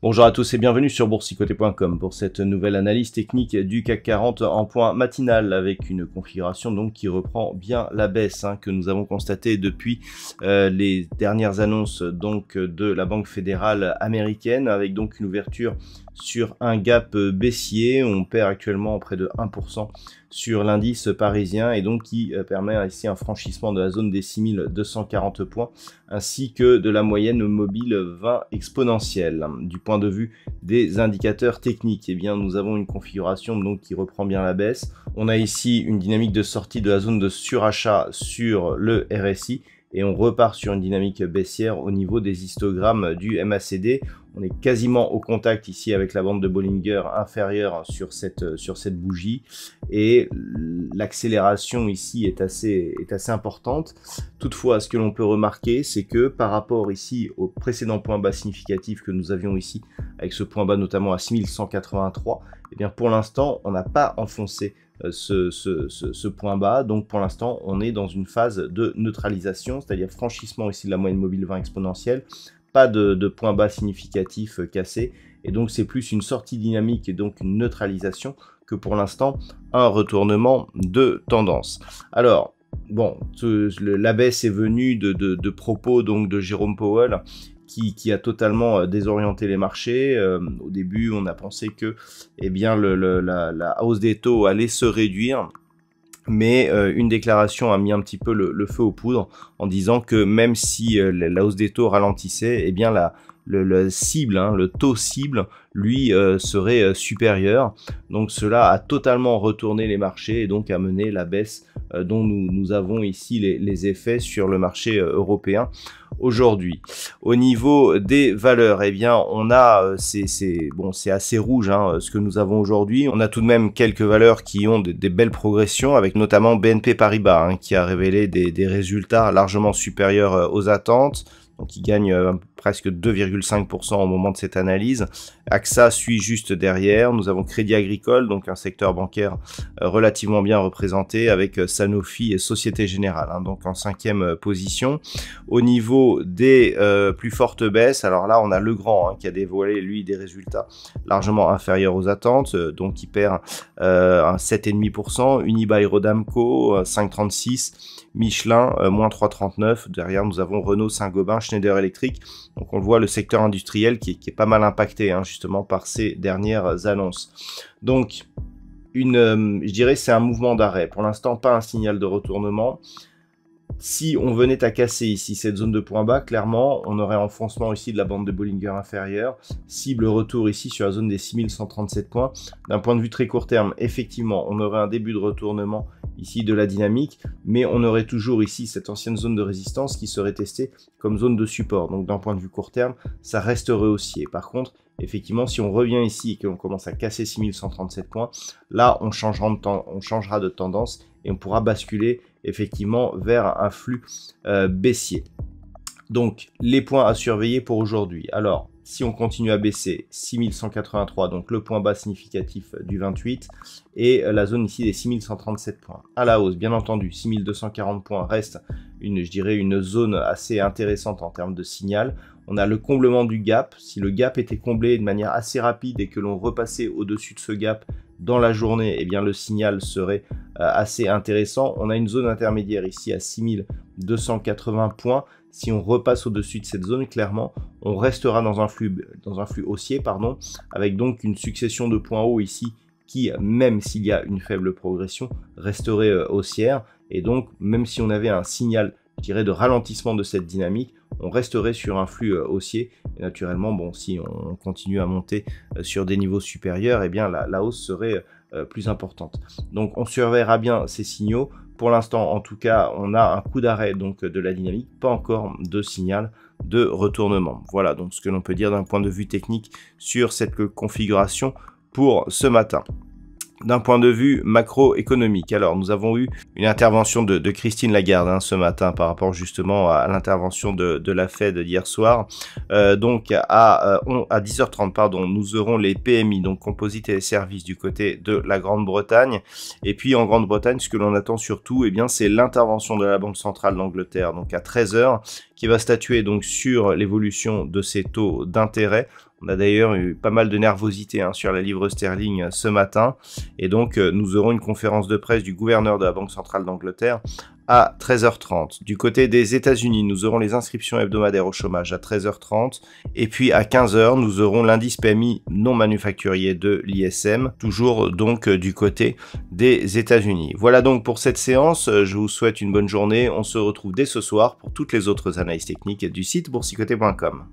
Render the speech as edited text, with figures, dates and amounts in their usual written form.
Bonjour à tous et bienvenue sur boursicoté.com pour cette nouvelle analyse technique du CAC 40 en point matinal avec une configuration donc qui reprend bien la baisse que nous avons constatée depuis les dernières annonces donc de la Banque fédérale américaine, avec donc une ouverture sur un gap baissier. On perd actuellement près de 1% sur l'indice parisien et donc qui permet ici un franchissement de la zone des 6240 points ainsi que de la moyenne mobile 20 exponentielle. Du point de vue des indicateurs techniques, eh bien nous avons une configuration donc qui reprend bien la baisse. On a ici une dynamique de sortie de la zone de surachat sur le RSI et on repart sur une dynamique baissière au niveau des histogrammes du MACD. On est quasiment au contact ici avec la bande de Bollinger inférieure sur cette bougie et l'accélération ici est assez importante. Toutefois, ce que l'on peut remarquer, c'est que par rapport ici au précédent point bas significatif que nous avions ici, avec ce point bas notamment à 6183, eh bien pour l'instant, on n'a pas enfoncé ce point bas. Donc pour l'instant, on est dans une phase de neutralisation, c'est-à-dire franchissement ici de la moyenne mobile 20 exponentielle. Pas de point bas significatif cassé, et donc c'est plus une sortie dynamique et donc une neutralisation que pour l'instant un retournement de tendance. Alors bon, la baisse est venue de propos donc de Jérôme Powell qui a totalement désorienté les marchés. Au début, on a pensé que eh bien, la hausse des taux allait se réduire. Mais une déclaration a mis un petit peu le feu aux poudres en disant que même si la hausse des taux ralentissait, eh bien le cible, le taux cible, lui serait supérieur. Donc cela a totalement retourné les marchés et donc amené la baisse dont nous avons ici les effets sur le marché européen aujourd'hui. Au niveau des valeurs, eh bien on a, c'est assez rouge ce que nous avons aujourd'hui. On a tout de même quelques valeurs qui ont des belles progressions, avec notamment BNP Paribas qui a révélé des résultats largement supérieurs aux attentes. Donc il gagne presque 2,5% au moment de cette analyse. AXA suit juste derrière. Nous avons Crédit Agricole, donc un secteur bancaire relativement bien représenté, avec Sanofi et Société Générale, donc en 5e position. Au niveau des plus fortes baisses, alors là on a Legrand qui a dévoilé lui des résultats largement inférieurs aux attentes, donc il perd un 7,5%. Unibail-Rodamco 5,36%. Michelin, moins 3,39. Derrière, nous avons Renault, Saint-Gobain, Schneider Electric. Donc, on le voit, le secteur industriel qui est pas mal impacté, justement, par ces dernières annonces. Donc, je dirais, c'est un mouvement d'arrêt. Pour l'instant, pas un signal de retournement. Si on venait à casser ici cette zone de point bas, clairement, on aurait enfoncement ici de la bande de Bollinger inférieure, cible retour ici sur la zone des 6137 points. D'un point de vue très court terme, effectivement, on aurait un début de retournement ici de la dynamique, mais on aurait toujours ici cette ancienne zone de résistance qui serait testée comme zone de support. Donc d'un point de vue court terme, ça resterait haussier. Par contre, effectivement, si on revient ici et qu'on commence à casser 6137 points, là, on changera de tendance et on pourra basculer effectivement vers un flux baissier. Donc, les points à surveiller pour aujourd'hui. Alors, si on continue à baisser, 6183, donc le point bas significatif du 28, et la zone ici des 6137 points. À la hausse, bien entendu, 6240 points reste une zone assez intéressante en termes de signal. On a le comblement du gap. Si le gap était comblé de manière assez rapide et que l'on repassait au-dessus de ce gap dans la journée, eh bien le signal serait assez intéressant. On a une zone intermédiaire ici à 6280 points. Si on repasse au-dessus de cette zone, clairement, on restera dans un flux haussier, avec donc une succession de points hauts ici qui, même s'il y a une faible progression, resterait haussière. Et donc, même si on avait un signal, je dirais, de ralentissement de cette dynamique, on resterait sur un flux haussier. Et naturellement, bon, si on continue à monter sur des niveaux supérieurs, eh bien la hausse serait plus importante. Donc, on surveillera bien ces signaux. Pour l'instant, en tout cas, on a un coup d'arrêt donc de la dynamique, pas encore de signal de retournement. Voilà donc ce que l'on peut dire d'un point de vue technique sur cette configuration pour ce matin. d'un point de vue macroéconomique. Alors, nous avons eu une intervention de Christine Lagarde ce matin par rapport justement à l'intervention de la Fed d'hier soir. Donc, à 10h30, pardon, nous aurons les PMI, donc composites et services du côté de la Grande-Bretagne. Et puis, en Grande-Bretagne, ce que l'on attend surtout, eh bien, c'est l'intervention de la Banque centrale d'Angleterre, donc à 13h, qui va statuer donc sur l'évolution de ces taux d'intérêt. On a d'ailleurs eu pas mal de nervosité sur la livre sterling ce matin. Et donc, nous aurons une conférence de presse du gouverneur de la Banque centrale d'Angleterre à 13h30. Du côté des États-Unis, nous aurons les inscriptions hebdomadaires au chômage à 13h30. Et puis, à 15h, nous aurons l'indice PMI non manufacturier de l'ISM, toujours donc du côté des États-Unis. Voilà donc pour cette séance. Je vous souhaite une bonne journée. On se retrouve dès ce soir pour toutes les autres analyses techniques du site boursicoté.com.